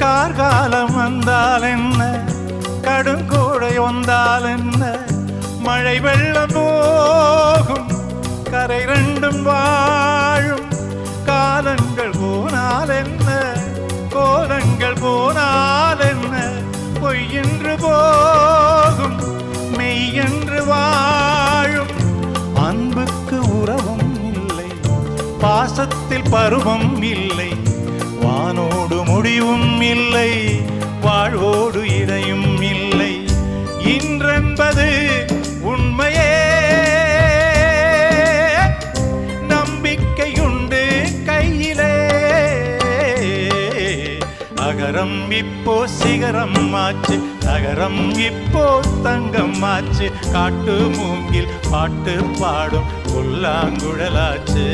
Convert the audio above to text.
கார்காலம் வந்தால் என்ன, கடுங்கோடை வந்தால் என்ன, மழை வெள்ளம் போகும் கரை ரெண்டும் வாழும். காலங்கள் போனால் என்ன, கோலங்கள் போனால் என்ன, பொய்யென்று போகும் மெய்யென்று வாழும். அன்புக்கு உறவும் இல்லை, பாசத்தில் பருவம் இல்லை, வானோடு முடிவும் இல்லை, வாழ்வோடு இடையும் இல்லை. இன்றென்பது உண்மையே, நம்பிக்கையுண்டு கையிலே. அகரம் இப்போ சிகரம் ஆச்சு, நகரம் இப்போ தங்கம் ஆச்சு. காட்டு மூங்கில் பாட்டு பாடும் புல்லாங்குழலாச்சு.